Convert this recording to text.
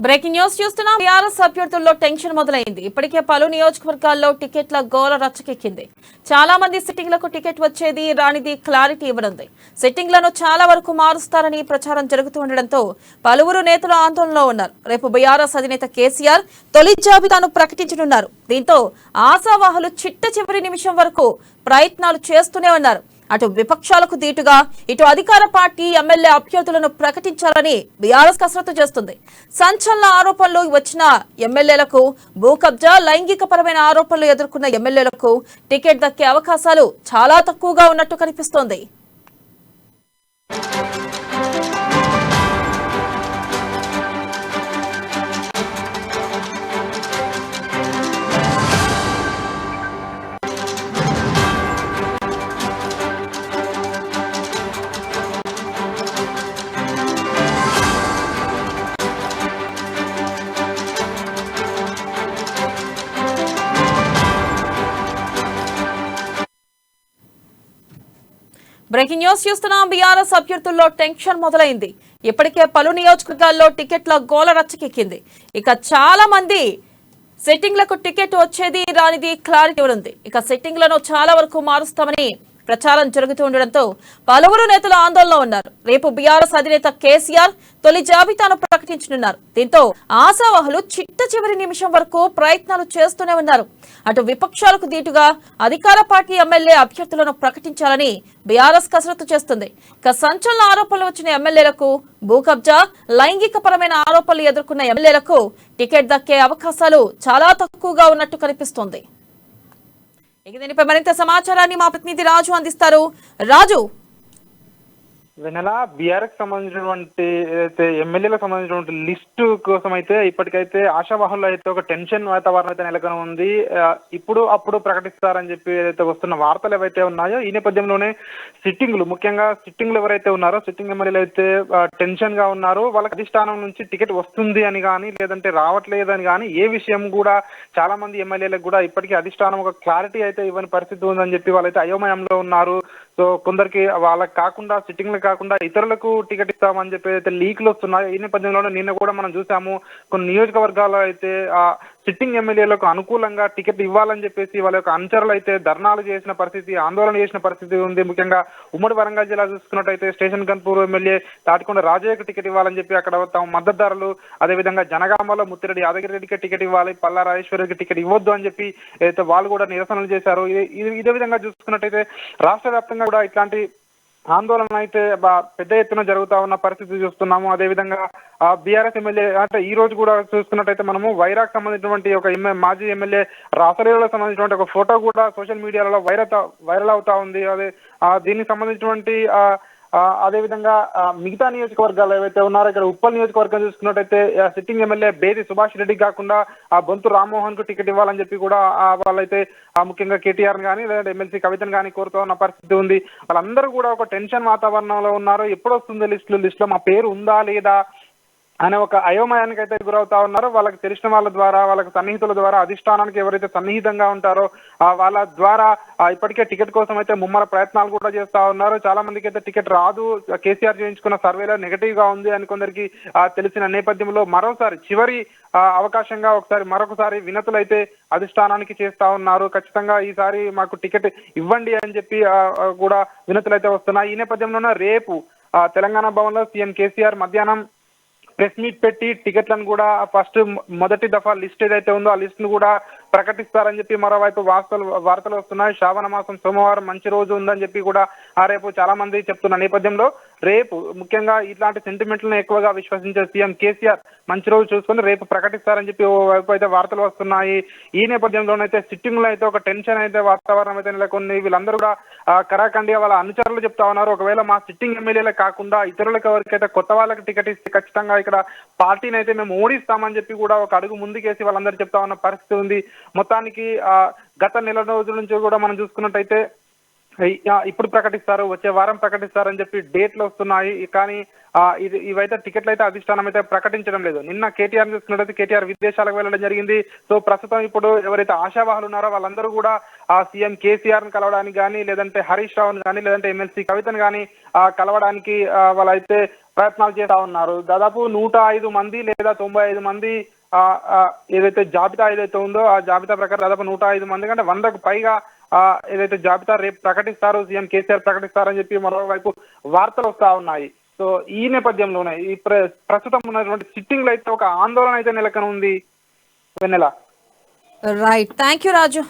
Breaking news చూస్తున్నాం. TRS అభ్యర్థుల్లో tension మొదలైంది. ఇప్పటికే పలు నియోజకవర్గాల్లో టికెట్ల గోల రచ్చకెక్కింది. చాలా మంది సిట్టింగ్లకు టికెట్ వచ్చేది రానిది క్లారిటీ ఇవ్వనుంది. సిట్టింగ్లను చాలా వరకు మారుస్తారని ప్రచారం జరుగుతూ ఉండడంతో పలువురు నేతలు ఆందోళనలో ఉన్నారు. రేపు బీఆర్ఎస్ అధినేత కేసీఆర్ తొలి జాబితాను ప్రకటించనున్నారు. దీంతో ఆశావాహులు చిట్ట చివరి నిమిషం వరకు ప్రయత్నాలు చేస్తూనే ఉన్నారు. అటు విపక్షాలకు దీటుగా ఇటు అధికార పార్టీ ఎమ్మెల్యే అభ్యర్థులను ప్రకటించాలని బీఆర్ఎస్ కసరత్తు చేస్తుంది. సంచలన ఆరోపణలు వచ్చిన ఎమ్మెల్యేలకు, భూ కబ్జా, లైంగికపరమైన ఆరోపణలు ఎదుర్కొన్న ఎమ్మెల్యేలకు టికెట్ దక్కే అవకాశాలు చాలా తక్కువగా ఉన్నట్టు కనిపిస్తోంది. బ్రేకింగ్ న్యూస్ చూస్తున్నాం. బీఆర్ఎస్ అభ్యర్థుల్లో టెన్షన్ మొదలైంది. ఇప్పటికే పలు నియోజకవర్గాల్లో టికెట్ల గోల రచ్చకెక్కింది. ఇక చాలా మంది సెట్టింగ్లకు టికెట్ వచ్చేది రానిది క్లారిటీ ఉంది. ఇక సెట్టింగ్లను చాలా వరకు మారుస్తామని ప్రచారం జరుగుతూ ఉండడంతో పలువురు నేతలు ఆందోళనలో ఉన్నారు. రేపు బీఆర్ఎస్ అధినేత కేసీఆర్ తొలి జాబితాను ప్రకటించనున్నారు. దీంతో ఆశావాహులు చిట్ట చివరి నిమిషం వరకు ప్రయత్నాలు చేస్తూనే ఉన్నారు. అటు విపక్షాలకు దీటుగా అధికార పార్టీ ఎమ్మెల్యే అభ్యర్థులను ప్రకటించాలని బీఆర్ఎస్ కసరత్తు చేస్తుంది. ఇక సంచలన ఆరోపణలు వచ్చిన ఎమ్మెల్యేలకు, భూ కబ్జా, లైంగికపరమైన ఆరోపణలు ఎదుర్కొన్న ఎమ్మెల్యేలకు టికెట్ దక్కే అవకాశాలు చాలా తక్కువగా ఉన్నట్టు కనిపిస్తోంది. ఇక దీనిపై మరింత సమాచారాన్ని మా ప్రతినిధి రాజు అందిస్తారు. రాజు, వెనెల బీఆర్ఎస్ సంబంధించినటువంటి ఎమ్మెల్యేలకు సంబంధించినటువంటి లిస్టు కోసం అయితే ఇప్పటికైతే ఆశావాహుల్లో అయితే ఒక టెన్షన్ వాతావరణం అయితే నెలకొని ఉంది. ఇప్పుడు అప్పుడు ప్రకటిస్తారని చెప్పి ఏదైతే వస్తున్న వార్తలు ఏవైతే ఉన్నాయో ఈ నేపథ్యంలోనే సిట్టింగ్లు, ముఖ్యంగా సిట్టింగ్లు ఎవరైతే ఉన్నారో సిట్టింగ్ ఎమ్మెల్యేలు అయితే టెన్షన్ గా ఉన్నారు. వాళ్ళకి అధిష్టానం నుంచి టికెట్ వస్తుంది అని కానీ లేదంటే రావట్లేదని కానీ ఏ విషయం కూడా చాలా మంది ఎమ్మెల్యేలకు కూడా ఇప్పటికీ అధిష్టానం ఒక క్లారిటీ అయితే ఇవ్వని పరిస్థితి ఉందని చెప్పి వాళ్ళైతే అయోమయంలో ఉన్నారు. సో కొందరికి వాళ్ళకి కాకుండా సిట్టింగ్లకు కాకుండా ఇతరులకు టికెట్ ఇస్తామని చెప్పి అయితే లీక్లు వస్తున్నాయి. ఈ నేపథ్యంలోనే నిన్న కూడా మనం చూసాము, కొన్ని నియోజకవర్గాల్లో అయితే ఆ సిట్టింగ్ ఎమ్మెల్యేలకు అనుకూలంగా టికెట్ ఇవ్వాలని చెప్పేసి వాళ్ళ యొక్క అనుచరులు అయితే ధర్నాలు చేసిన పరిస్థితి, ఆందోళన చేసిన పరిస్థితి ఉంది. ముఖ్యంగా ఉమ్మడి వరంగల్ జిల్లా చూసుకున్నట్టయితే స్టేషన్ కన్పూర్ ఎమ్మెల్యే తాటికొండ రాజయ్యకు టికెట్ ఇవ్వాలని చెప్పి అక్కడ తమ మద్దతుదారులు, అదేవిధంగా జనగామలో ముత్తిరెడ్డి యాదగిరి రెడ్డికి టికెట్ ఇవ్వాలి, పల్లా రాజేశ్వరికి టికెట్ ఇవ్వద్దు అని చెప్పి అయితే వాళ్ళు కూడా నిరసనలు చేశారు. ఇదే విధంగా చూసుకున్నట్టయితే రాష్ట్ర వ్యాప్తంగా కూడా ఇట్లాంటి ఆందోళన అయితే పెద్ద ఎత్తున జరుగుతా ఉన్న పరిస్థితి చూస్తున్నాము. అదేవిధంగా బీఆర్ఎస్ ఎమ్మెల్యే అంటే ఈ రోజు కూడా చూసుకున్నట్టయితే మనము వైరాగ్ సంబంధించినటువంటి ఒక మాజీ ఎమ్మెల్యే రాసరేవులకు సంబంధించినటువంటి ఒక ఫోటో కూడా సోషల్ మీడియాలో వైరల్ అవుతా ఉంది. అదే దీనికి సంబంధించినటువంటి అదేవిధంగా మిగతా నియోజకవర్గాలు ఏవైతే ఉన్నారో ఇక్కడ ఉప్పల్ నియోజకవర్గం చూసుకున్నట్టయితే సిట్టింగ్ ఎమ్మెల్యే బేది సుభాష్ రెడ్డి కాకుండా బొంతు రామ్మోహన్ కు టికెట్ ఇవ్వాలని చెప్పి కూడా వాళ్ళైతే ముఖ్యంగా కేటీఆర్ కానీ లేదంటే ఎమ్మెల్సీ కవితను కానీ కోరుతూ ఉన్న పరిస్థితి ఉంది. వాళ్ళందరూ కూడా ఒక టెన్షన్ వాతావరణంలో ఉన్నారు. ఎప్పుడు వస్తుంది లిస్టులో మా పేరు ఉందా లేదా అనే ఒక అయోమయానికి అయితే గురవుతా ఉన్నారు. వాళ్ళకి తెలిసిన వాళ్ళ ద్వారా, వాళ్ళకి సన్నిహితుల ద్వారా, అధిష్టానానికి ఎవరైతే సన్నిహితంగా ఉంటారో వాళ్ళ ద్వారా ఇప్పటికే టికెట్ కోసం అయితే ముమ్మర ప్రయత్నాలు కూడా చేస్తా ఉన్నారు. చాలా మందికి అయితే టికెట్ రాదు, కేసీఆర్ చేయించుకున్న సర్వేలో నెగటివ్ గా ఉంది అని కొందరికి తెలిసిన నేపథ్యంలో మరోసారి చివరి అవకాశంగా మరొకసారి వినతులు అయితే అధిష్టానానికి చేస్తా ఉన్నారు. ఖచ్చితంగా ఈసారి మాకు టికెట్ ఇవ్వండి అని చెప్పి కూడా వినతులు అయితే వస్తున్నాయి. ఈ నేపథ్యంలోనే రేపు తెలంగాణ భవన్ లో సీఎం కేసీఆర్ మధ్యాహ్నం ప్రెస్ మీట్ పెట్టి టికెట్లను కూడా మొదటి దఫా లిస్ట్ ఏదైతే ఉందో ఆ లిస్ట్ ను కూడా ప్రకటిస్తారని చెప్పి మరోవైపు వార్తలు వస్తున్నాయి. శ్రావణ మాసం సోమవారం మంచి రోజు ఉందని చెప్పి కూడా రేపు చాలా మంది చెప్తున్న నేపథ్యంలో రేపు ముఖ్యంగా ఇట్లాంటి సెంటిమెంట్లను ఎక్కువగా విశ్వసించే సీఎం కేసీఆర్ మంచి రోజు చూసుకుని రేపు ప్రకటిస్తారని చెప్పి ఓవైపు అయితే వార్తలు వస్తున్నాయి. ఈ నేపథ్యంలోనైతే సిట్టింగ్ లో అయితే ఒక టెన్షన్ అయితే వాతావరణం అయితే నెలకొంది. వీళ్ళందరూ కూడా కరాఖండిగా వాళ్ళ అనుచరులు చెప్తా ఉన్నారు, ఒకవేళ మా సిట్టింగ్ ఎమ్మెల్యేలే కాకుండా ఇతరులకు ఎవరికైతే కొత్త వాళ్ళకి టికెట్ ఇస్తే ఖచ్చితంగా ఇక్కడ పార్టీని అయితే మేము ఓడిస్తామని చెప్పి కూడా ఒక అడుగు ముందుకేసి వాళ్ళందరూ చెప్తా ఉన్న పరిస్థితి ఉంది. మొత్తానికి గత నెల రోజుల నుంచి కూడా మనం చూసుకున్నట్టయితే ఇప్పుడు ప్రకటిస్తారు, వచ్చే వారం ప్రకటిస్తారని చెప్పి డేట్లు వస్తున్నాయి. కానీ ఇవైతే టికెట్లు అయితే అధిష్టానం అయితే ప్రకటించడం లేదు. నిన్న కేటీఆర్ చూసుకున్నట్లయితే కేటీఆర్ విదేశాలకు వెళ్ళడం జరిగింది. సో ప్రస్తుతం ఇప్పుడు ఎవరైతే ఆశావాహులు ఉన్నారో వాళ్ళందరూ కూడా సీఎం కేసీఆర్ ని కలవడానికి కానీ, లేదంటే హరీష్ రావుని కానీ, లేదంటే ఎమ్మెల్సీ కవితను కానీ కలవడానికి వాళ్ళైతే ప్రయత్నాలు చేస్తా ఉన్నారు. దాదాపు 105 మంది లేదా 95 మంది ఏదైతే జాబితా ఏదైతే ఉందో ఆ జాబితా ప్రకారం దాదాపు 105 మంది కంటే 100కు పైగా ఏదైతే జాబితా రేపు ప్రకటిస్తారు, సీఎం కేసీఆర్ ప్రకటిస్తారని చెప్పి మరోవైపు వార్తలు వస్తా ఉన్నాయి. సో ఈ నేపథ్యంలోనే ఈ ప్రస్తుతం ఉన్నటువంటి సిట్టింగ్ లో అయితే ఒక ఆందోళన అయితే నెలకొని ఉంది Vennela. Right, thank you Raju.